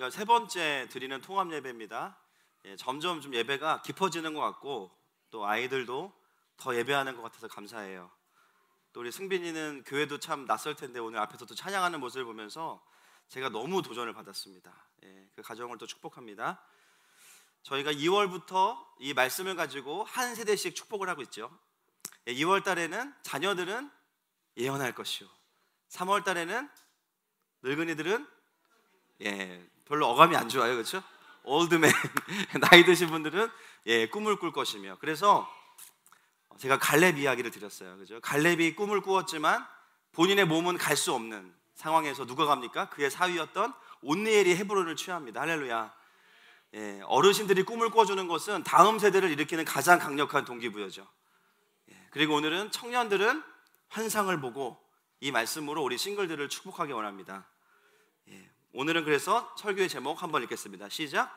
저희가 세 번째 드리는 통합 예배입니다. 점점 좀 예배가 깊어지는 것 같고 또 아이들도 더 예배하는 것 같아서 감사해요. 또 우리 승빈이는 교회도 참 낯설 텐데 오늘 앞에서 또 찬양하는 모습을 보면서 제가 너무 도전을 받았습니다. 그 가정을 또 축복합니다. 저희가 2월부터 이 말씀을 가지고 한 세대씩 축복을 하고 있죠. 2월 달에는 자녀들은 예언할 것이요, 3월 달에는 늙은이들은 별로 어감이 안 좋아요, 그렇죠? 올드맨 나이 드신 분들은 꿈을 꿀 것이며, 그래서 제가 갈렙 이야기를 드렸어요, 그죠? 갈렙이 꿈을 꾸었지만 본인의 몸은 갈 수 없는 상황에서 누가 갑니까? 그의 사위였던 온니엘이 헤브론을 취합니다. 할렐루야. 어르신들이 꿈을 꿔주는 것은 다음 세대를 일으키는 가장 강력한 동기부여죠. 그리고 오늘은 청년들은 환상을 보고 이 말씀으로 우리 싱글들을 축복하기 원합니다. 오늘은 그래서 설교의 제목 한번 읽겠습니다. 시작.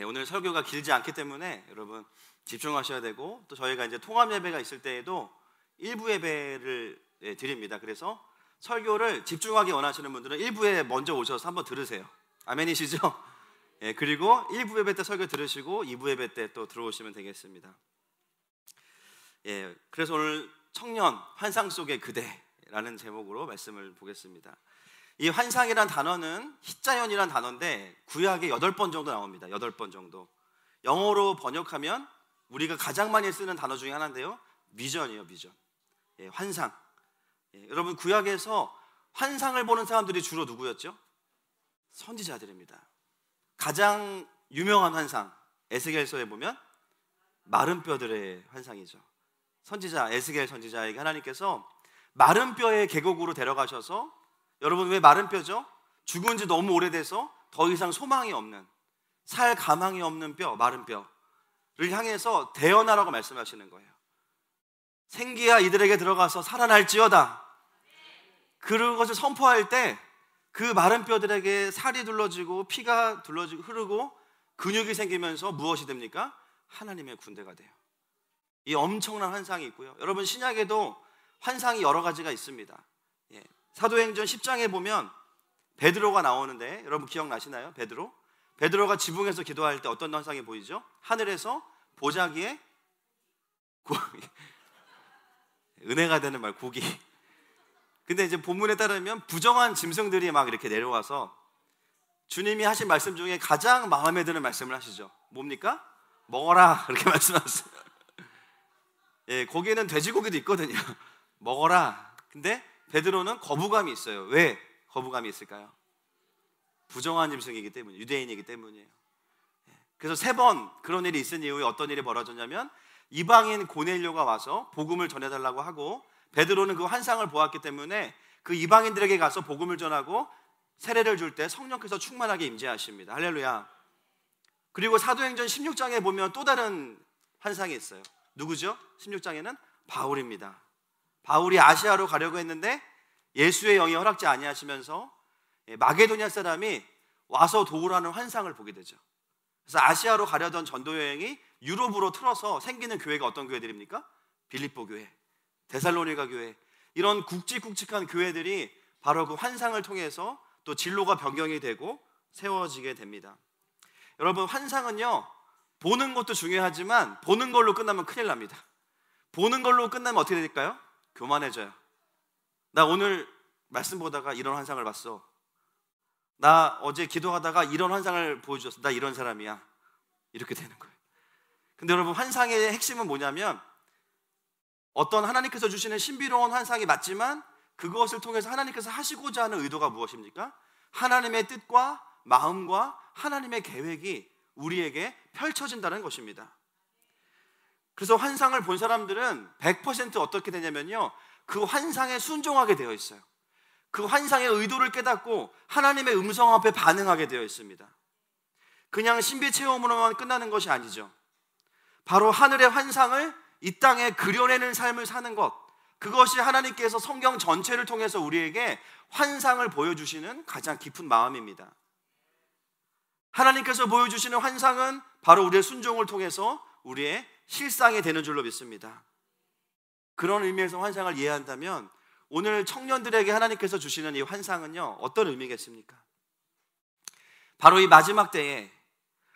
오늘 설교가 길지 않기 때문에 여러분 집중하셔야 되고, 또 저희가 이제 통합 예배가 있을 때에도 일부 예배를 드립니다. 그래서 설교를 집중하기 원하시는 분들은 1부에 먼저 오셔서 한번 들으세요. 아멘이시죠? 그리고 1부 예배 때 설교 들으시고 2부 예배 때 또 들어오시면 되겠습니다. 그래서 오늘 청년 환상 속의 그대라는 제목으로 말씀을 보겠습니다. 이 환상이란 단어는 히자연이란 단어인데 구약에 8번 정도 나옵니다. 8번 정도. 영어로 번역하면 우리가 가장 많이 쓰는 단어 중에 하나인데요, 비전이에요. 비전. 환상. 여러분, 구약에서 환상을 보는 사람들이 주로 누구였죠? 선지자들입니다. 가장 유명한 환상, 에스겔서에 보면 마른 뼈들의 환상이죠. 선지자 에스겔 선지자에게 하나님께서 마른 뼈의 계곡으로 데려가셔서, 여러분 왜 마른 뼈죠? 죽은 지 너무 오래돼서 더 이상 소망이 없는, 살 가망이 없는 뼈, 마른 뼈를 향해서 대언하라고 말씀하시는 거예요. 생기야 이들에게 들어가서 살아날지어다. 그것을 선포할 때 그 마른 뼈들에게 살이 둘러지고 피가 둘러지고 흐르고 근육이 생기면서 무엇이 됩니까? 하나님의 군대가 돼요. 이 엄청난 환상이 있고요. 여러분, 신약에도 환상이 여러 가지가 있습니다. 사도행전 10장에 보면 베드로가 나오는데, 여러분 기억나시나요? 베드로가 지붕에서 기도할 때 어떤 환상이 보이죠? 하늘에서 보자기에 은혜가 되는 말, 고기. 근데 이제 본문에 따르면 부정한 짐승들이 막 이렇게 내려와서 주님이 하신 말씀 중에 가장 마음에 드는 말씀을 하시죠. 뭡니까? 먹어라, 이렇게 말씀하셨어요. 거기에는 돼지고기도 있거든요. 먹어라. 근데 베드로는 거부감이 있어요. 왜 거부감이 있을까요? 부정한 짐승이기 때문에, 유대인이기 때문이에요. 그래서 3번 그런 일이 있은 이후에 어떤 일이 벌어졌냐면, 이방인 고넬료가 와서 복음을 전해달라고 하고, 베드로는 그 환상을 보았기 때문에 그 이방인들에게 가서 복음을 전하고 세례를 줄 때 성령께서 충만하게 임재하십니다. 할렐루야. 그리고 사도행전 16장에 보면 또 다른 환상이 있어요. 누구죠? 16장에는 바울입니다. 바울이 아시아로 가려고 했는데 예수의 영이 허락지 아니하시면서 마게도냐 사람이 와서 도우라는 환상을 보게 되죠. 그래서 아시아로 가려던 전도 여행이 유럽으로 틀어서 생기는 교회가 어떤 교회들입니까? 빌립보 교회, 데살로니가 교회, 이런 굵직굵직한 교회들이 바로 그 환상을 통해서 또 진로가 변경이 되고 세워지게 됩니다. 여러분, 환상은요, 보는 것도 중요하지만 보는 걸로 끝나면 큰일 납니다. 보는 걸로 끝나면 어떻게 될까요? 교만해져요. 나 오늘 말씀 보다가 이런 환상을 봤어. 나 어제 기도하다가 이런 환상을 보여줬어. 나 이런 사람이야. 이렇게 되는 거예요. 근데 여러분, 환상의 핵심은 뭐냐면, 어떤 하나님께서 주시는 신비로운 환상이 맞지만 그것을 통해서 하나님께서 하시고자 하는 의도가 무엇입니까? 하나님의 뜻과 마음과 하나님의 계획이 우리에게 펼쳐진다는 것입니다. 그래서 환상을 본 사람들은 100% 어떻게 되냐면요, 그 환상에 순종하게 되어 있어요. 그 환상의 의도를 깨닫고 하나님의 음성 앞에 반응하게 되어 있습니다. 그냥 신비 체험으로만 끝나는 것이 아니죠. 바로 하늘의 환상을 이 땅에 그려내는 삶을 사는 것, 그것이 하나님께서 성경 전체를 통해서 우리에게 환상을 보여주시는 가장 깊은 마음입니다. 하나님께서 보여주시는 환상은 바로 우리의 순종을 통해서 우리의 실상이 되는 줄로 믿습니다. 그런 의미에서 환상을 이해한다면 오늘 청년들에게 하나님께서 주시는 이 환상은요, 어떤 의미겠습니까? 바로 이 마지막 때에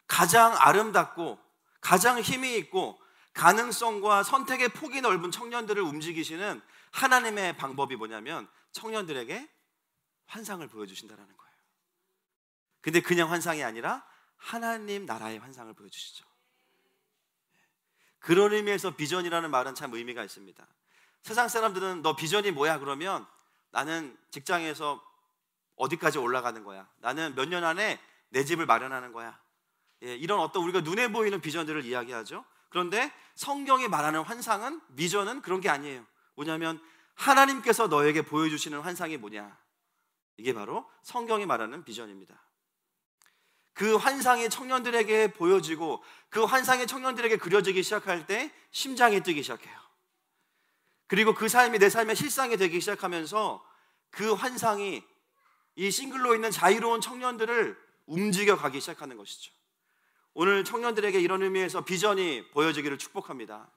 가장 아름답고 가장 힘이 있고 가능성과 선택의 폭이 넓은 청년들을 움직이시는 하나님의 방법이 뭐냐면 청년들에게 환상을 보여주신다는 거예요. 근데 그냥 환상이 아니라 하나님 나라의 환상을 보여주시죠. 그런 의미에서 비전이라는 말은 참 의미가 있습니다. 세상 사람들은 너 비전이 뭐야? 그러면 나는 직장에서 어디까지 올라가는 거야, 나는 몇 년 안에 내 집을 마련하는 거야, 이런 어떤 우리가 눈에 보이는 비전들을 이야기하죠. 그런데 성경이 말하는 환상은, 비전은 그런 게 아니에요. 뭐냐면 하나님께서 너에게 보여주시는 환상이 뭐냐, 이게 바로 성경이 말하는 비전입니다. 그 환상이 청년들에게 보여지고 그 환상이 청년들에게 그려지기 시작할 때 심장이 뛰기 시작해요. 그리고 그 삶이 내 삶의 실상이 되기 시작하면서 그 환상이 이 싱글로 있는 자유로운 청년들을 움직여 가기 시작하는 것이죠. 오늘 청년들에게 이런 의미에서 비전이 보여지기를 축복합니다.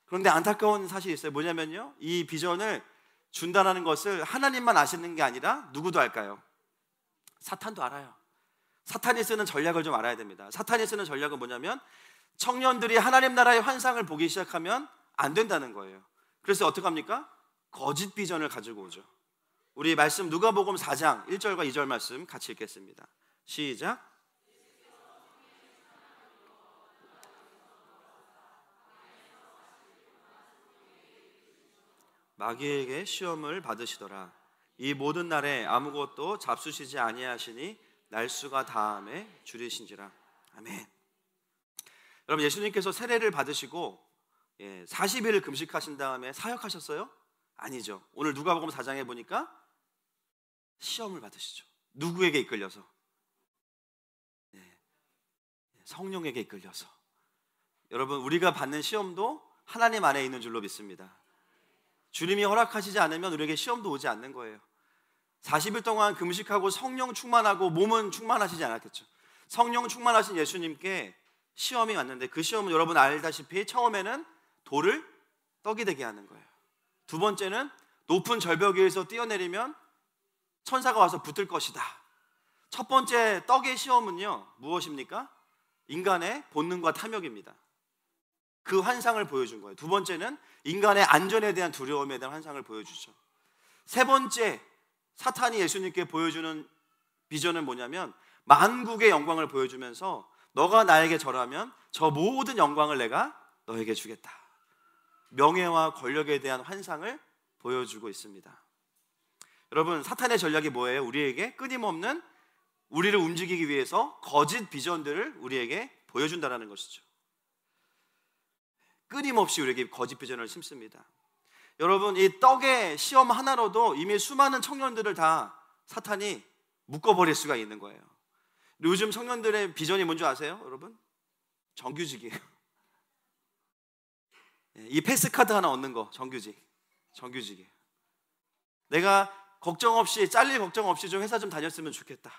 그런데 안타까운 사실이 있어요. 뭐냐면요, 이 비전을 준다는 것을 하나님만 아시는 게 아니라 누구도 알까요? 사탄도 알아요. 사탄이 쓰는 전략을 좀 알아야 됩니다. 사탄이 쓰는 전략은 뭐냐면 청년들이 하나님 나라의 환상을 보기 시작하면 안 된다는 거예요. 그래서 어떻게 합니까? 거짓 비전을 가지고 오죠. 우리 말씀 누가복음 4장 1절과 2절 말씀 같이 읽겠습니다. 시작. 마귀에게 시험을 받으시더라. 이 모든 날에 아무것도 잡수시지 아니하시니 날수가 다함에 줄이신지라. 아멘. 여러분, 예수님께서 세례를 받으시고 40일을 금식하신 다음에 사역하셨어요? 아니죠. 오늘 누가복음 4장에 보니까 시험을 받으시죠. 누구에게 이끌려서? 성령에게 이끌려서. 여러분, 우리가 받는 시험도 하나님 안에 있는 줄로 믿습니다. 주님이 허락하시지 않으면 우리에게 시험도 오지 않는 거예요. 40일 동안 금식하고 성령 충만하고 몸은 충만하시지 않았겠죠. 성령 충만하신 예수님께 시험이 왔는데 그 시험은 여러분 알다시피 처음에는 돌을 떡이 되게 하는 거예요. 두 번째는 높은 절벽 위에서 뛰어내리면 천사가 와서 붙을 것이다. 첫 번째 떡의 시험은요, 무엇입니까? 인간의 본능과 탐욕입니다. 그 환상을 보여준 거예요. 두 번째는 인간의 안전에 대한 두려움에 대한 환상을 보여주죠. 세 번째, 사탄이 예수님께 보여주는 비전은 뭐냐면 만국의 영광을 보여주면서 너가 나에게 절하면 저 모든 영광을 내가 너에게 주겠다. 명예와 권력에 대한 환상을 보여주고 있습니다. 여러분, 사탄의 전략이 뭐예요? 우리에게 끊임없는 우리를 움직이기 위해서 거짓 비전들을 우리에게 보여준다는 것이죠. 끊임없이 우리에게 거짓 비전을 심습니다. 여러분, 이 떡의 시험 하나로도 이미 수많은 청년들을 다 사탄이 묶어버릴 수가 있는 거예요. 요즘 청년들의 비전이 뭔지 아세요? 여러분? 정규직이에요. 이 패스카드 하나 얻는 거, 정규직이에요. 내가 걱정 없이, 잘릴 걱정 없이 좀 회사 좀 다녔으면 좋겠다.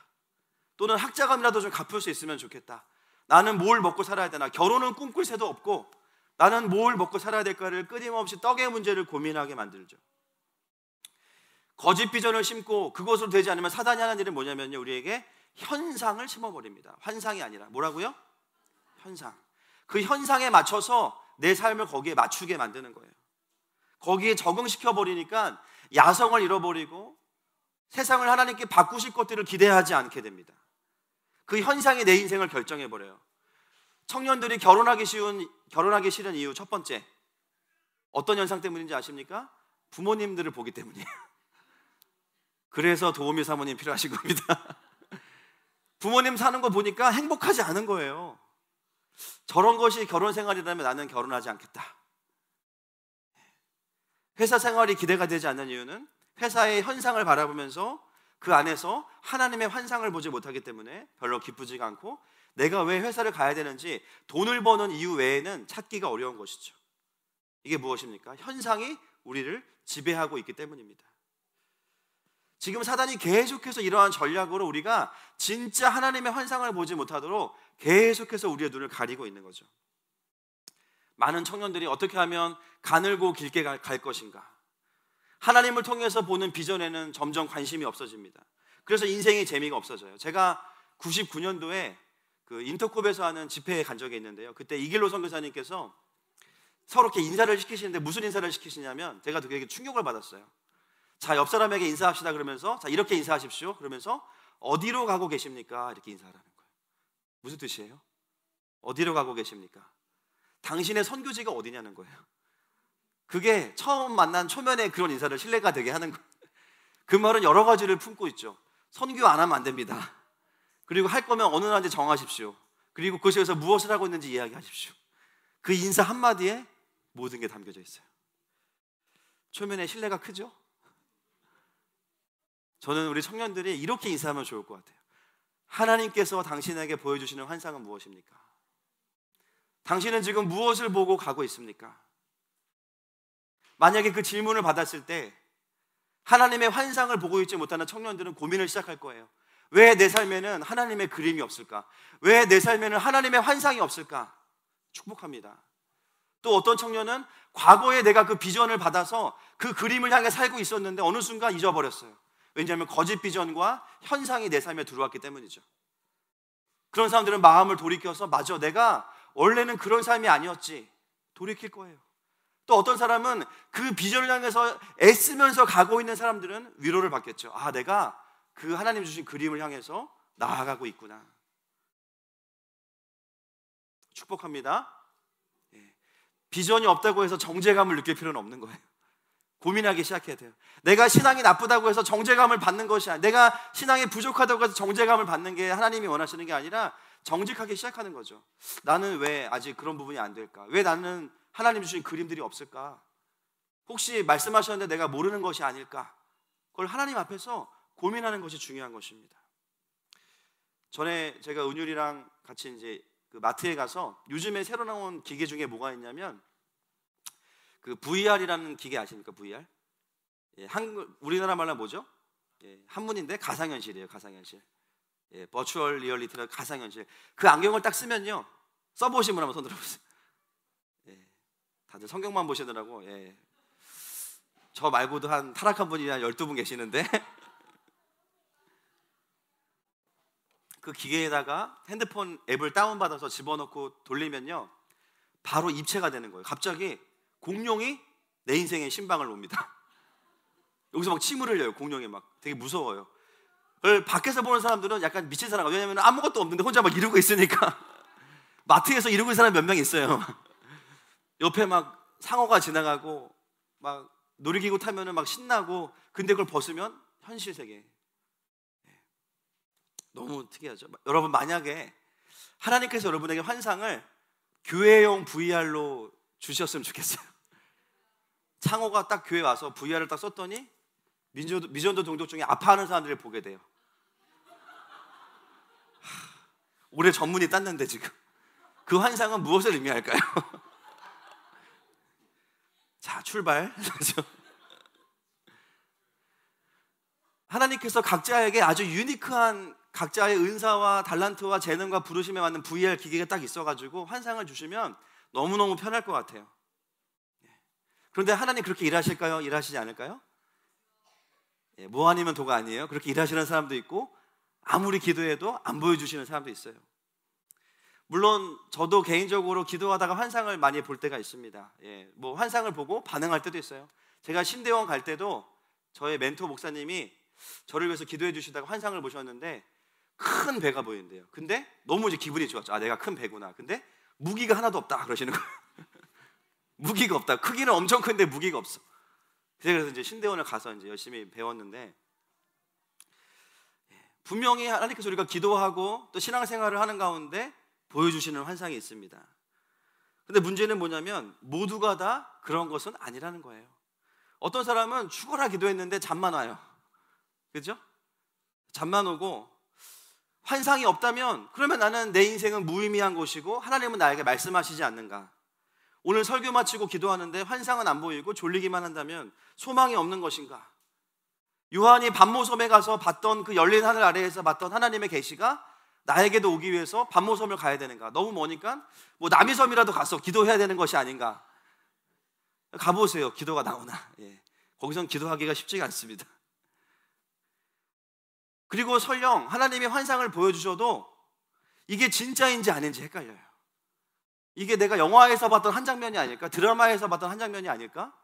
또는 학자금이라도 좀 갚을 수 있으면 좋겠다. 나는 뭘 먹고 살아야 되나? 결혼은 꿈꿀 새도 없고 나는 뭘 먹고 살아야 될까를 끊임없이 떡의 문제를 고민하게 만들죠. 거짓 비전을 심고 그것으로 되지 않으면 사단이 하는 일은 뭐냐면요, 우리에게 현상을 심어버립니다. 환상이 아니라 뭐라고요? 현상. 그 현상에 맞춰서 내 삶을 거기에 맞추게 만드는 거예요. 거기에 적응시켜버리니까 야성을 잃어버리고 세상을 하나님께 바꾸실 것들을 기대하지 않게 됩니다. 그 현상이 내 인생을 결정해버려요. 청년들이 결혼하기 싫은 이유 첫 번째, 어떤 현상 때문인지 아십니까? 부모님들을 보기 때문이에요. 그래서 도우미 사모님 필요하신 겁니다. 부모님 사는 거 보니까 행복하지 않은 거예요. 저런 것이 결혼 생활이라면 나는 결혼하지 않겠다. 회사 생활이 기대가 되지 않는 이유는 회사의 현상을 바라보면서 그 안에서 하나님의 환상을 보지 못하기 때문에 별로 기쁘지가 않고 내가 왜 회사를 가야 되는지 돈을 버는 이유 외에는 찾기가 어려운 것이죠. 이게 무엇입니까? 현상이 우리를 지배하고 있기 때문입니다. 지금 사단이 계속해서 이러한 전략으로 우리가 진짜 하나님의 환상을 보지 못하도록 계속해서 우리의 눈을 가리고 있는 거죠. 많은 청년들이 어떻게 하면 가늘고 길게 갈 것인가, 하나님을 통해서 보는 비전에는 점점 관심이 없어집니다. 그래서 인생의 재미가 없어져요. 제가 99년도에 그 인터콥에서 하는 집회에 간 적이 있는데요, 그때 이길로 선교사님께서 서로 이렇게 인사를 시키시는데 무슨 인사를 시키시냐면 제가 되게 충격을 받았어요. 자, 옆 사람에게 인사합시다 그러면서, 자, 이렇게 인사하십시오 그러면서 어디로 가고 계십니까? 이렇게 인사를 하는 거예요. 무슨 뜻이에요? 어디로 가고 계십니까? 당신의 선교지가 어디냐는 거예요. 그게 처음 만난 초면에 그런 인사를 신뢰가 되게 하는 거예요. 그 말은 여러 가지를 품고 있죠. 선교 안 하면 안 됩니다. 그리고 할 거면 어느 나라인지 정하십시오. 그리고 그곳에서 무엇을 하고 있는지 이야기하십시오. 그 인사 한마디에 모든 게 담겨져 있어요. 초면에 신뢰가 크죠? 저는 우리 청년들이 이렇게 인사하면 좋을 것 같아요. 하나님께서 당신에게 보여주시는 환상은 무엇입니까? 당신은 지금 무엇을 보고 가고 있습니까? 만약에 그 질문을 받았을 때 하나님의 환상을 보고 있지 못하는 청년들은 고민을 시작할 거예요. 왜 내 삶에는 하나님의 그림이 없을까? 왜 내 삶에는 하나님의 환상이 없을까? 축복합니다. 또 어떤 청년은 과거에 내가 그 비전을 받아서 그 그림을 향해 살고 있었는데 어느 순간 잊어버렸어요. 왜냐하면 거짓 비전과 현상이 내 삶에 들어왔기 때문이죠. 그런 사람들은 마음을 돌이켜서 맞아, 내가 원래는 그런 삶이 아니었지, 돌이킬 거예요. 또 어떤 사람은 그 비전을 향해서 애쓰면서 가고 있는 사람들은 위로를 받겠죠. 아, 내가 그 하나님 주신 그림을 향해서 나아가고 있구나. 축복합니다. 비전이 없다고 해서 정죄감을 느낄 필요는 없는 거예요. 고민하기 시작해야 돼요. 내가 신앙이 나쁘다고 해서 정죄감을 받는 것이 아니라, 내가 신앙이 부족하다고 해서 정죄감을 받는 게 하나님이 원하시는 게 아니라 정직하게 시작하는 거죠. 나는 왜 아직 그런 부분이 안 될까? 왜 나는 하나님 주신 그림들이 없을까? 혹시 말씀하셨는데 내가 모르는 것이 아닐까? 그걸 하나님 앞에서 고민하는 것이 중요한 것입니다. 전에 제가 은율이랑 같이 이제 그 마트에 가서 요즘에 새로 나온 기계 중에 뭐가 있냐면 그 VR이라는 기계 아십니까? VR? 예, 우리나라 말로 뭐죠? 예, 한문인데 가상현실이에요. 가상현실. 예, 버추얼 리얼리티라는 가상현실. 그 안경을 딱 쓰면요, 써보신 분 한번 손 들어보세요. 예, 다들 성경만 보시느라고. 예, 저 말고도 한 타락한 분이 한 12분 계시는데 그 기계에다가 핸드폰 앱을 다운받아서 집어넣고 돌리면요, 바로 입체가 되는 거예요. 갑자기 공룡이 내 인생의 신방을 옵니다. 여기서 막 침을 흘려요. 공룡이 막 되게 무서워요. 그걸 밖에서 보는 사람들은 약간 미친 사람, 왜냐면 아무것도 없는데 혼자 막 이러고 있으니까. 마트에서 이러고 있는 사람 몇 명 있어요. 옆에 막 상어가 지나가고 막 놀이기구 타면은 막 신나고, 근데 그걸 벗으면 현실 세계. 너무 특이하죠. 여러분, 만약에 하나님께서 여러분에게 환상을 교회용 VR로 주셨으면 좋겠어요. 창호가 딱 교회 와서 VR을 딱 썼더니 미전도 동족 중에 아파하는 사람들을 보게 돼요. 올해 전문의 땄는데 지금 그 환상은 무엇을 의미할까요? 자, 출발. 하나님께서 각자에게 아주 유니크한 각자의 은사와 달란트와 재능과 부르심에 맞는 VR 기계가 딱 있어가지고 환상을 주시면 너무너무 편할 것 같아요. 그런데 하나님 그렇게 일하실까요? 일하시지 않을까요? 뭐 아니면 도가 아니에요. 그렇게 일하시는 사람도 있고 아무리 기도해도 안 보여주시는 사람도 있어요. 물론 저도 개인적으로 기도하다가 환상을 많이 볼 때가 있습니다. 뭐 환상을 보고 반응할 때도 있어요. 제가 신대원 갈 때도 저의 멘토 목사님이 저를 위해서 기도해 주시다가 환상을 보셨는데 큰 배가 보이는데요. 근데 너무 이제 기분이 좋았죠. 아, 내가 큰 배구나. 근데 무기가 하나도 없다 그러시는 거예요. 무기가 없다. 크기는 엄청 큰데 무기가 없어. 그래서 이제 신대원을 가서 이제 열심히 배웠는데, 분명히 하나님께서 우리가 기도하고 또 신앙생활을 하는 가운데 보여주시는 환상이 있습니다. 근데 문제는 뭐냐면 모두가 다 그런 것은 아니라는 거예요. 어떤 사람은 죽어라 기도했는데 잠만 와요. 그렇죠? 잠만 오고, 환상이 없다면 그러면 나는 내 인생은 무의미한 것이고 하나님은 나에게 말씀하시지 않는가. 오늘 설교 마치고 기도하는데 환상은 안 보이고 졸리기만 한다면 소망이 없는 것인가? 요한이 반모섬에 가서 봤던 그 열린 하늘 아래에서 봤던 하나님의 계시가 나에게도 오기 위해서 반모섬을 가야 되는가? 너무 머니까 뭐 남이섬이라도 가서 기도해야 되는 것이 아닌가? 가보세요. 기도가 나오나? 예. 거기선 기도하기가 쉽지가 않습니다. 그리고 설령 하나님이 환상을 보여주셔도 이게 진짜인지 아닌지 헷갈려요. 이게 내가 영화에서 봤던 한 장면이 아닐까? 드라마에서 봤던 한 장면이 아닐까?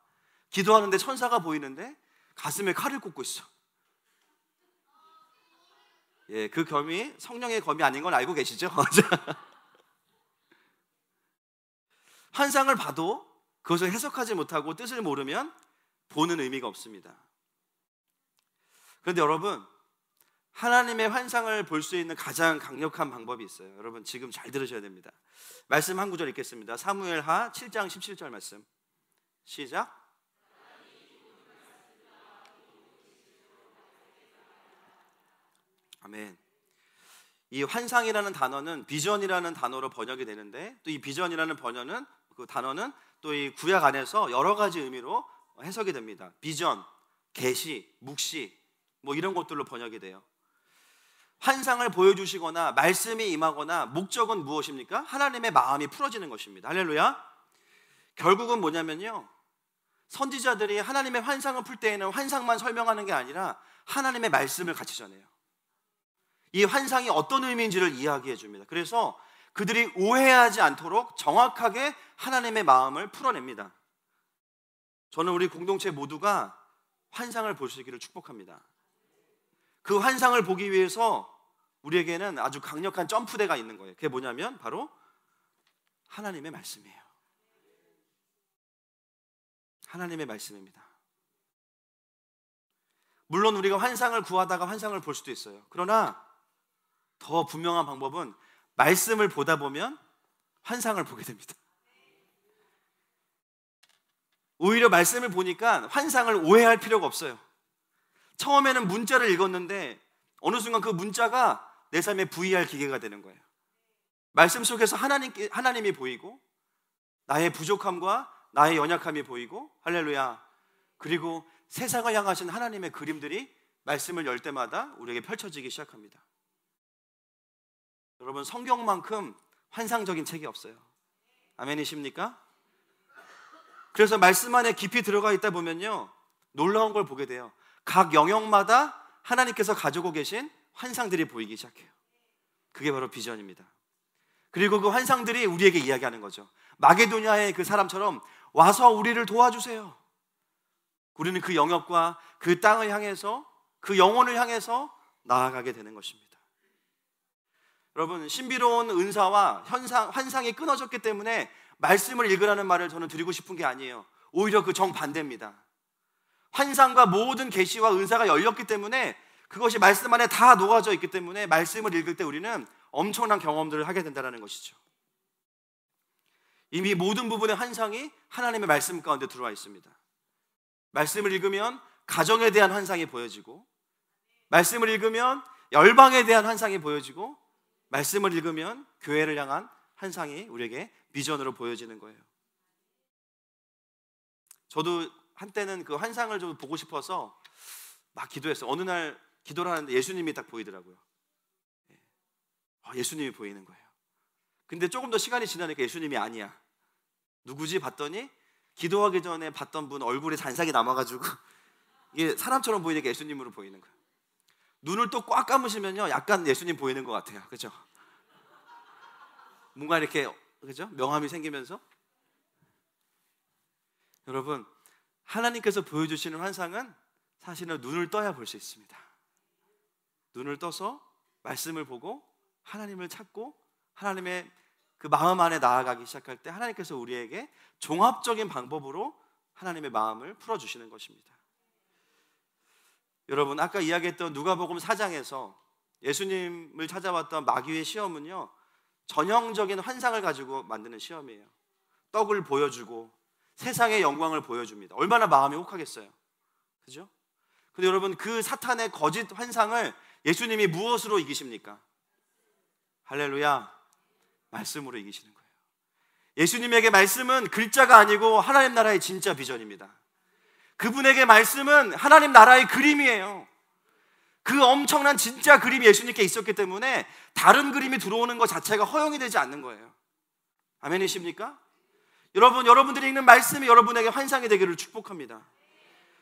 기도하는데 천사가 보이는데 가슴에 칼을 꽂고 있어. 예, 그 검이 성령의 검이 아닌 건 알고 계시죠? 환상을 봐도 그것을 해석하지 못하고 뜻을 모르면 보는 의미가 없습니다. 그런데 여러분, 하나님의 환상을 볼 수 있는 가장 강력한 방법이 있어요. 여러분 지금 잘 들으셔야 됩니다. 말씀 한 구절 읽겠습니다. 사무엘하 7장 17절 말씀. 시작. 아멘. 이 환상이라는 단어는 비전이라는 단어로 번역이 되는데, 또 이 비전이라는 그 단어는 또 이 구약 안에서 여러 가지 의미로 해석이 됩니다. 비전, 계시, 묵시 뭐 이런 것들로 번역이 돼요. 환상을 보여주시거나 말씀이 임하거나 목적은 무엇입니까? 하나님의 마음이 풀어지는 것입니다. 할렐루야. 결국은 뭐냐면요, 선지자들이 하나님의 환상을 풀 때에는 환상만 설명하는 게 아니라 하나님의 말씀을 같이 전해요. 이 환상이 어떤 의미인지를 이야기해 줍니다. 그래서 그들이 오해하지 않도록 정확하게 하나님의 마음을 풀어냅니다. 저는 우리 공동체 모두가 환상을 볼 수 있기를 축복합니다. 그 환상을 보기 위해서 우리에게는 아주 강력한 점프대가 있는 거예요. 그게 뭐냐면 바로 하나님의 말씀이에요. 하나님의 말씀입니다. 물론 우리가 환상을 구하다가 환상을 볼 수도 있어요. 그러나 더 분명한 방법은 말씀을 보다 보면 환상을 보게 됩니다. 오히려 말씀을 보니까 환상을 오해할 필요가 없어요. 처음에는 문자를 읽었는데 어느 순간 그 문자가 내 삶의 VR 기계가 되는 거예요. 말씀 속에서 하나님이 보이고 나의 부족함과 나의 연약함이 보이고, 할렐루야. 그리고 세상을 향하신 하나님의 그림들이 말씀을 열 때마다 우리에게 펼쳐지기 시작합니다. 여러분, 성경만큼 환상적인 책이 없어요. 아멘이십니까? 그래서 말씀 안에 깊이 들어가 있다 보면요, 놀라운 걸 보게 돼요. 각 영역마다 하나님께서 가지고 계신 환상들이 보이기 시작해요. 그게 바로 비전입니다. 그리고 그 환상들이 우리에게 이야기하는 거죠. 마게도냐의 그 사람처럼 와서 우리를 도와주세요. 우리는 그 영역과 그 땅을 향해서, 그 영혼을 향해서 나아가게 되는 것입니다. 여러분, 신비로운 은사와 환상이 끊어졌기 때문에 말씀을 읽으라는 말을 저는 드리고 싶은 게 아니에요. 오히려 그 정반대입니다. 환상과 모든 계시와 은사가 열렸기 때문에, 그것이 말씀 안에 다 녹아져 있기 때문에 말씀을 읽을 때 우리는 엄청난 경험들을 하게 된다는 것이죠. 이미 모든 부분의 환상이 하나님의 말씀 가운데 들어와 있습니다. 말씀을 읽으면 가정에 대한 환상이 보여지고, 말씀을 읽으면 열방에 대한 환상이 보여지고, 말씀을 읽으면 교회를 향한 환상이 우리에게 비전으로 보여지는 거예요. 저도 한때는 그 환상을 좀 보고 싶어서 막 기도했어요. 어느 날 기도를 하는데 예수님이 딱 보이더라고요. 예수님이 보이는 거예요. 근데 조금 더 시간이 지나니까 예수님이 아니야. 누구지? 봤더니 기도하기 전에 봤던 분 얼굴에 잔상이 남아가지고 이게 사람처럼 보이니까 예수님으로 보이는 거예요. 눈을 또 꽉 감으시면요, 약간 예수님 보이는 것 같아요. 그렇죠? 뭔가 이렇게, 그렇죠? 명암이 생기면서. 여러분, 하나님께서 보여주시는 환상은 사실은 눈을 떠야 볼 수 있습니다. 눈을 떠서 말씀을 보고 하나님을 찾고 하나님의 그 마음 안에 나아가기 시작할 때 하나님께서 우리에게 종합적인 방법으로 하나님의 마음을 풀어주시는 것입니다. 여러분, 아까 이야기했던 누가복음 4장에서 예수님을 찾아왔던 마귀의 시험은요, 전형적인 환상을 가지고 만드는 시험이에요. 떡을 보여주고 세상의 영광을 보여줍니다. 얼마나 마음이 혹하겠어요. 그죠? 근데 여러분, 그 사탄의 거짓 환상을 예수님이 무엇으로 이기십니까? 할렐루야. 말씀으로 이기시는 거예요. 예수님에게 말씀은 글자가 아니고 하나님 나라의 진짜 비전입니다. 그분에게 말씀은 하나님 나라의 그림이에요. 그 엄청난 진짜 그림이 예수님께 있었기 때문에 다른 그림이 들어오는 것 자체가 허용이 되지 않는 거예요. 아멘이십니까? 여러분들이 읽는 말씀이 여러분에게 환상이 되기를 축복합니다.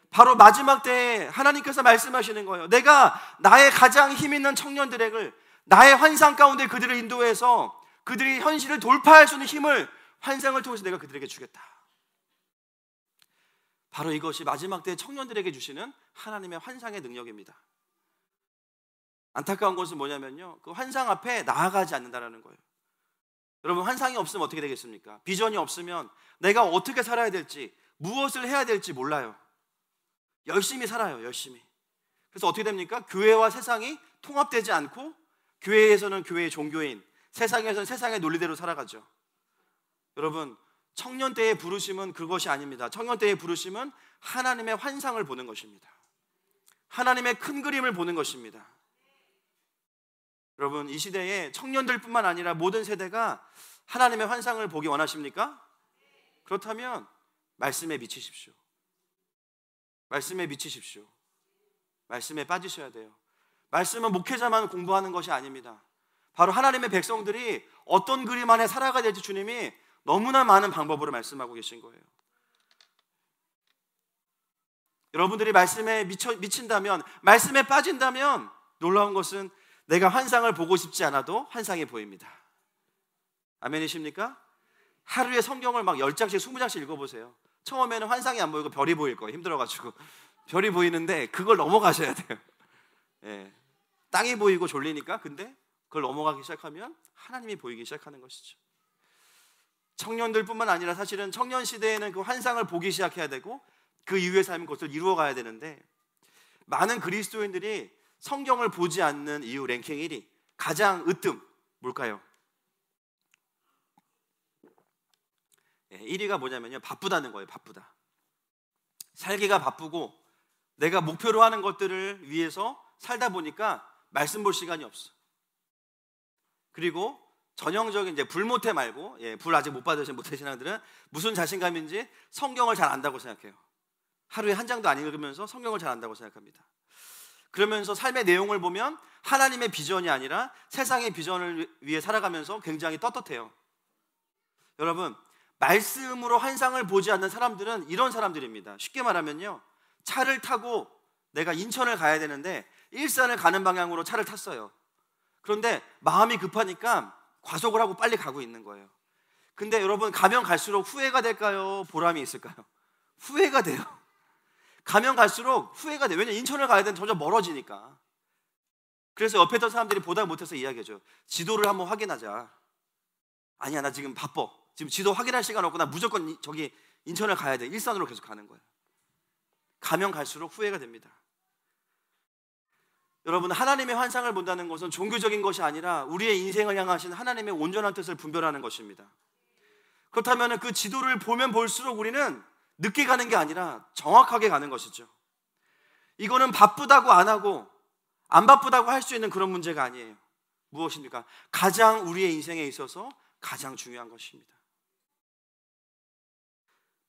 바로 마지막 때에 하나님께서 말씀하시는 거예요. 내가 나의 가장 힘 있는 청년들에게 나의 환상 가운데 그들을 인도해서 그들이 현실을 돌파할 수 있는 힘을 환상을 통해서 내가 그들에게 주겠다. 바로 이것이 마지막 때에 청년들에게 주시는 하나님의 환상의 능력입니다. 안타까운 것은 뭐냐면요, 그 환상 앞에 나아가지 않는다는 거예요. 여러분, 환상이 없으면 어떻게 되겠습니까? 비전이 없으면 내가 어떻게 살아야 될지, 무엇을 해야 될지 몰라요. 열심히 살아요, 열심히. 그래서 어떻게 됩니까? 교회와 세상이 통합되지 않고 교회에서는 교회의 종교인, 세상에서는 세상의 논리대로 살아가죠. 여러분, 청년 때의 부르심은 그것이 아닙니다. 청년 때의 부르심은 하나님의 환상을 보는 것입니다. 하나님의 큰 그림을 보는 것입니다. 여러분, 이 시대에 청년들뿐만 아니라 모든 세대가 하나님의 환상을 보기 원하십니까? 그렇다면 말씀에 미치십시오. 말씀에 미치십시오. 말씀에 빠지셔야 돼요. 말씀은 목회자만 공부하는 것이 아닙니다. 바로 하나님의 백성들이 어떤 그림 안에 살아가야 될지 주님이 너무나 많은 방법으로 말씀하고 계신 거예요. 여러분들이 말씀에 미친다면, 말씀에 빠진다면 놀라운 것은 내가 환상을 보고 싶지 않아도 환상이 보입니다. 아멘이십니까? 하루에 성경을 막 10장씩 20장씩 읽어보세요. 처음에는 환상이 안 보이고 별이 보일 거예요. 힘들어가지고 별이 보이는데 그걸 넘어가셔야 돼요. 예. 땅이 보이고 졸리니까. 근데 그걸 넘어가기 시작하면 하나님이 보이기 시작하는 것이죠. 청년들뿐만 아니라 사실은 청년 시대에는 그 환상을 보기 시작해야 되고 그 이후의 삶은 그것을 이루어가야 되는데, 많은 그리스도인들이 성경을 보지 않는 이유 랭킹 1위, 가장 으뜸 뭘까요? 1위가 뭐냐면요, 바쁘다는 거예요. 바쁘다. 살기가 바쁘고 내가 목표로 하는 것들을 위해서 살다 보니까 말씀 볼 시간이 없어. 그리고 전형적인 이제 불 모태 말고, 불 아직 못 받으신 모태 신앙들은 무슨 자신감인지 성경을 잘 안다고 생각해요. 하루에 한 장도 안 읽으면서 성경을 잘 안다고 생각합니다. 그러면서 삶의 내용을 보면 하나님의 비전이 아니라 세상의 비전을 위해 살아가면서 굉장히 떳떳해요. 여러분, 말씀으로 환상을 보지 않는 사람들은 이런 사람들입니다. 쉽게 말하면요, 차를 타고 내가 인천을 가야 되는데 일산을 가는 방향으로 차를 탔어요. 그런데 마음이 급하니까 과속을 하고 빨리 가고 있는 거예요. 근데 여러분, 가면 갈수록 후회가 될까요? 보람이 있을까요? 후회가 돼요. 가면 갈수록 후회가 돼요. 왜냐면 인천을 가야 되는 점점 멀어지니까. 그래서 옆에 있던 사람들이 보다 못해서 이야기해줘요. 지도를 한번 확인하자. 아니야, 나 지금 바빠. 지금 지도 확인할 시간 없고 나 무조건 저기 인천을 가야 돼. 일산으로 계속 가는 거예요. 가면 갈수록 후회가 됩니다. 여러분, 하나님의 환상을 본다는 것은 종교적인 것이 아니라 우리의 인생을 향하신 하나님의 온전한 뜻을 분별하는 것입니다. 그렇다면 그 지도를 보면 볼수록 우리는 늦게 가는 게 아니라 정확하게 가는 것이죠. 이거는 바쁘다고 안 하고 안 바쁘다고 할 수 있는 그런 문제가 아니에요. 무엇입니까? 가장 우리의 인생에 있어서 가장 중요한 것입니다.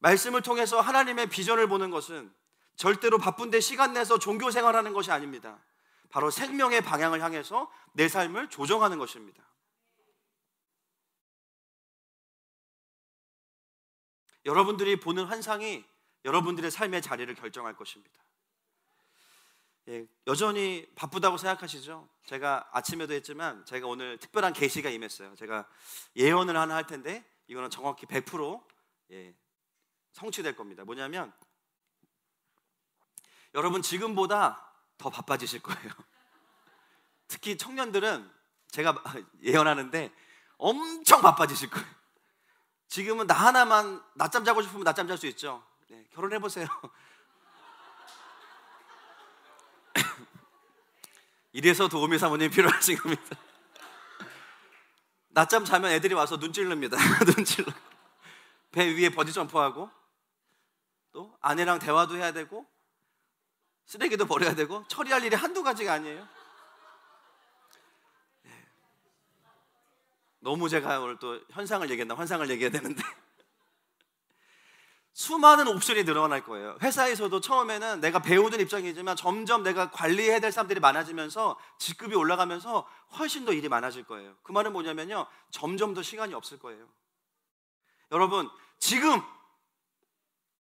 말씀을 통해서 하나님의 비전을 보는 것은 절대로 바쁜데 시간 내서 종교 생활하는 것이 아닙니다. 바로 생명의 방향을 향해서 내 삶을 조정하는 것입니다. 여러분들이 보는 환상이 여러분들의 삶의 자리를 결정할 것입니다. 여전히 바쁘다고 생각하시죠? 제가 아침에도 했지만 제가 오늘 특별한 계시가 임했어요. 제가 예언을 하나 할 텐데 이거는 정확히 100% 성취될 겁니다. 뭐냐면 여러분 지금보다 더 바빠지실 거예요. 특히 청년들은 제가 예언하는데 엄청 바빠지실 거예요. 지금은 나 하나만 낮잠 자고 싶으면 낮잠 잘 수 있죠. 결혼해보세요. 이래서 도우미 사모님 필요하신 겁니다. 낮잠 자면 애들이 와서 눈 찌릅니다. 눈 찔러. 배 위에 버지 점프하고 또 아내랑 대화도 해야 되고 쓰레기도 버려야 되고 처리할 일이 한두 가지가 아니에요. 너무 제가 오늘 또 환상을 얘기해야 되는데 수많은 옵션이 늘어날 거예요. 회사에서도 처음에는 내가 배우는 입장이지만 점점 내가 관리해야 될 사람들이 많아지면서 직급이 올라가면서 훨씬 더 일이 많아질 거예요. 그 말은 뭐냐면요, 점점 더 시간이 없을 거예요. 여러분, 지금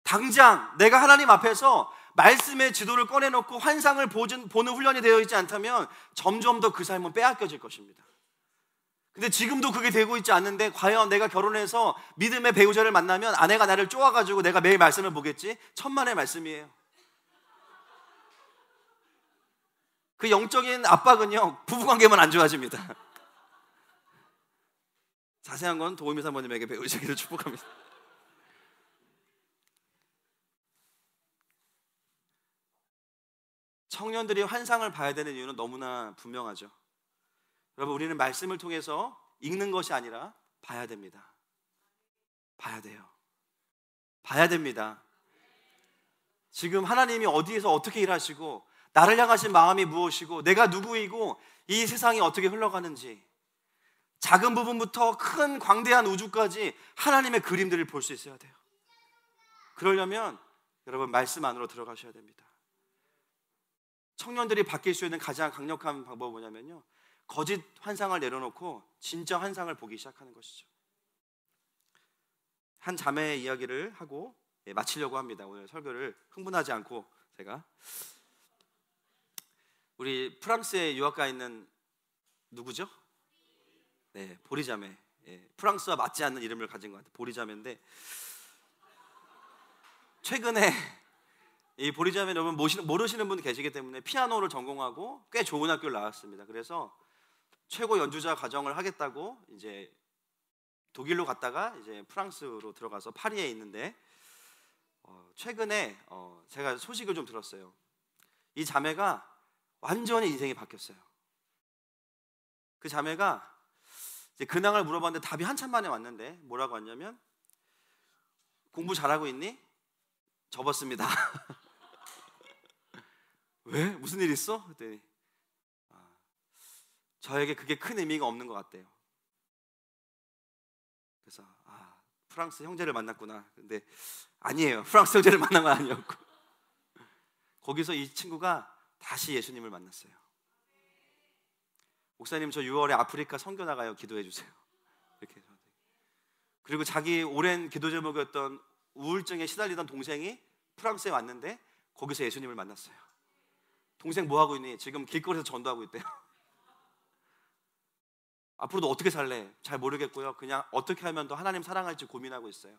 당장 내가 하나님 앞에서 말씀의 지도를 꺼내놓고 환상을 보는 훈련이 되어 있지 않다면 점점 더 그 삶은 빼앗겨질 것입니다. 근데 지금도 그게 되고 있지 않는데 과연 내가 결혼해서 믿음의 배우자를 만나면 아내가 나를 쪼아가지고 내가 매일 말씀을 보겠지? 천만의 말씀이에요. 그 영적인 압박은요, 부부관계만 안 좋아집니다. 자세한 건 도우미 사모님에게 배우시기를 축복합니다. 청년들이 환상을 봐야 되는 이유는 너무나 분명하죠. 여러분, 우리는 말씀을 통해서 읽는 것이 아니라 봐야 됩니다. 봐야 돼요. 봐야 됩니다. 지금 하나님이 어디에서 어떻게 일하시고 나를 향하신 마음이 무엇이고 내가 누구이고 이 세상이 어떻게 흘러가는지, 작은 부분부터 큰 광대한 우주까지 하나님의 그림들을 볼 수 있어야 돼요. 그러려면 여러분, 말씀 안으로 들어가셔야 됩니다. 청년들이 바뀔 수 있는 가장 강력한 방법은 뭐냐면요, 거짓 환상을 내려놓고 진짜 환상을 보기 시작하는 것이죠. 한 자매의 이야기를 하고 마치려고 합니다. 오늘 설교를 흥분하지 않고. 제가 우리 프랑스에 유학 가 있는 누구죠? 네, 보리자매. 프랑스와 맞지 않는 이름을 가진 것 같아요. 보리자매인데 최근에 이 보리자매 여러분 모르시는 분 계시기 때문에 피아노를 전공하고 꽤 좋은 학교를 나왔습니다. 그래서 최고 연주자 과정을 하겠다고 이제 독일로 갔다가 이제 프랑스로 들어가서 파리에 있는데 최근에 제가 소식을 좀 들었어요. 이 자매가 완전히 인생이 바뀌었어요. 그 자매가 이제 근황을 물어봤는데 답이 한참 만에 왔는데 뭐라고 왔냐면, 공부 잘하고 있니? 접었습니다. 왜? 무슨 일 있어? 그랬더니 저에게 그게 큰 의미가 없는 것 같대요. 그래서 프랑스 형제를 만났구나. 근데 아니에요. 프랑스 형제를 만난 건 아니었고 거기서 이 친구가 다시 예수님을 만났어요. 목사님, 저 6월에 아프리카 선교 나가요. 기도해 주세요. 이렇게. 그리고 자기 오랜 기도 제목이었던 우울증에 시달리던 동생이 프랑스에 왔는데 거기서 예수님을 만났어요. 동생 뭐 하고 있니? 지금 길거리에서 전도하고 있대요. 앞으로도 어떻게 살래? 잘 모르겠고요. 그냥 어떻게 하면 더 하나님 사랑할지 고민하고 있어요.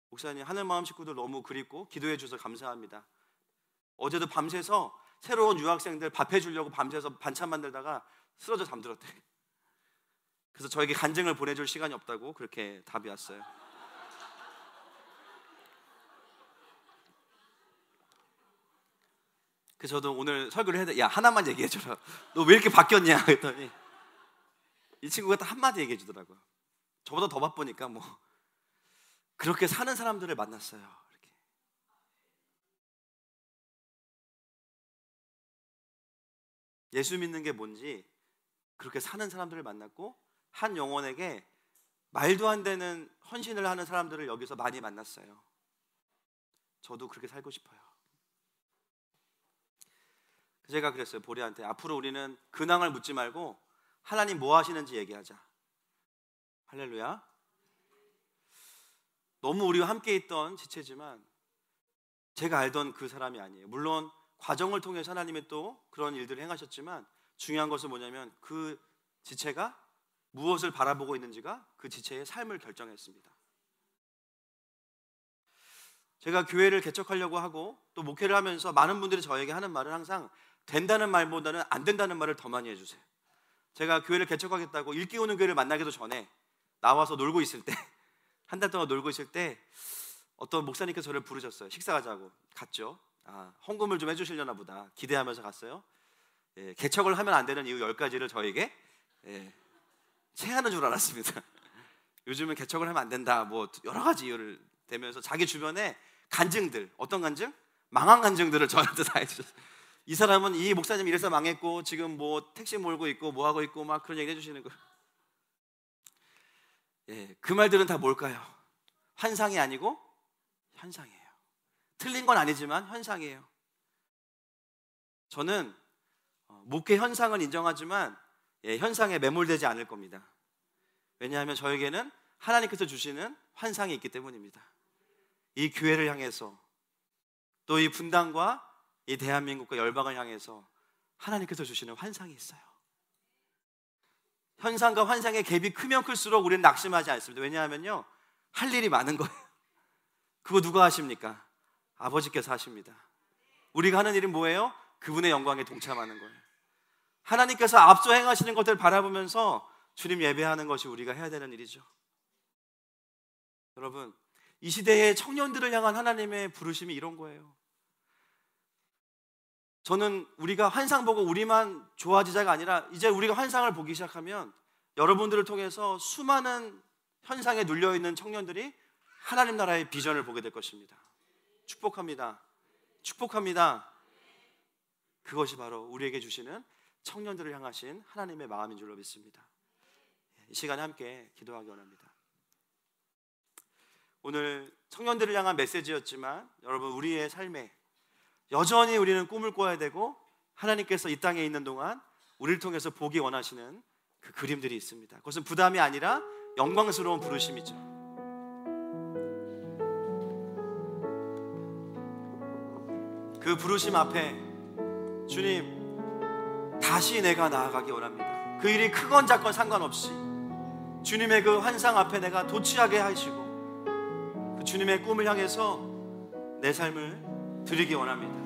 목사님, 하늘마음 식구들 너무 그립고 기도해 주셔서 감사합니다. 어제도 밤새서 새로운 유학생들 밥 해주려고 밤새서 반찬 만들다가 쓰러져 잠들었대. 그래서 저에게 간증을 보내줄 시간이 없다고 그렇게 답이 왔어요. 그래서 저도 오늘 설교를 해야 돼. 야, 하나만 얘기해줘라. 너 왜 이렇게 바뀌었냐? 그랬더니 이 친구가 딱 한마디 얘기해 주더라고요. 저보다 더 바쁘니까 뭐 그렇게 사는 사람들을 만났어요. 이렇게. 예수 믿는 게 뭔지 그렇게 사는 사람들을 만났고, 한 영혼에게 말도 안 되는 헌신을 하는 사람들을 여기서 많이 만났어요. 저도 그렇게 살고 싶어요. 제가 그랬어요. 보리한테, 앞으로 우리는 근황을 묻지 말고 하나님 뭐 하시는지 얘기하자. 할렐루야. 너무 우리와 함께 있던 지체지만 제가 알던 그 사람이 아니에요. 물론 과정을 통해서 하나님이 또 그런 일들을 행하셨지만 중요한 것은 뭐냐면 그 지체가 무엇을 바라보고 있는지가 그 지체의 삶을 결정했습니다. 제가 교회를 개척하려고 하고 또 목회를 하면서 많은 분들이 저에게 하는 말은 항상 된다는 말보다는 안 된다는 말을 더 많이 해주세요. 제가 교회를 개척하겠다고 일기 오는 교회를 만나기도 전에 나와서 놀고 있을 때, 한 달 동안 놀고 있을 때 어떤 목사님께서 저를 부르셨어요. 식사하자고. 갔죠. 헌금을 좀 해주시려나 보다 기대하면서 갔어요. 개척을 하면 안 되는 이유 10가지를 저에게 체하는 줄 알았습니다. 요즘은 개척을 하면 안 된다, 뭐 여러 가지 이유를 대면서 자기 주변에 간증들, 어떤 간증? 망한 간증들을 저한테 다 해주셨어요. 이 사람은 이 목사님 이래서 망했고 지금 뭐 택시 몰고 있고 뭐 하고 있고 막 그런 얘기 해주시는 거예요. 그 말들은 다 뭘까요? 환상이 아니고 현상이에요. 틀린 건 아니지만 현상이에요. 저는 목회 현상을 인정하지만 현상에 매몰되지 않을 겁니다. 왜냐하면 저에게는 하나님께서 주시는 환상이 있기 때문입니다. 이 교회를 향해서, 또 이 분당과 이 대한민국과 열방을 향해서 하나님께서 주시는 환상이 있어요. 현상과 환상의 갭이 크면 클수록 우리는 낙심하지 않습니다. 왜냐하면요, 할 일이 많은 거예요. 그거 누가 하십니까? 아버지께서 하십니다. 우리가 하는 일은 뭐예요? 그분의 영광에 동참하는 거예요. 하나님께서 앞서 행하시는 것들을 바라보면서 주님 예배하는 것이 우리가 해야 되는 일이죠. 여러분, 이 시대의 청년들을 향한 하나님의 부르심이 이런 거예요. 저는 우리가 환상 보고 우리만 좋아지자가 아니라 이제 우리가 환상을 보기 시작하면 여러분들을 통해서 수많은 현상에 눌려있는 청년들이 하나님 나라의 비전을 보게 될 것입니다. 축복합니다. 축복합니다. 그것이 바로 우리에게 주시는 청년들을 향하신 하나님의 마음인 줄로 믿습니다. 이 시간에 함께 기도하기 원합니다. 오늘 청년들을 향한 메시지였지만 여러분, 우리의 삶에 여전히 우리는 꿈을 꿔야 되고 하나님께서 이 땅에 있는 동안 우리를 통해서 보기 원하시는 그 그림들이 있습니다. 그것은 부담이 아니라 영광스러운 부르심이죠. 그 부르심 앞에 주님, 다시 내가 나아가기 원합니다. 그 일이 크건 작건 상관없이 주님의 그 환상 앞에 내가 도취하게 하시고 그 주님의 꿈을 향해서 내 삶을 드리기 원합니다.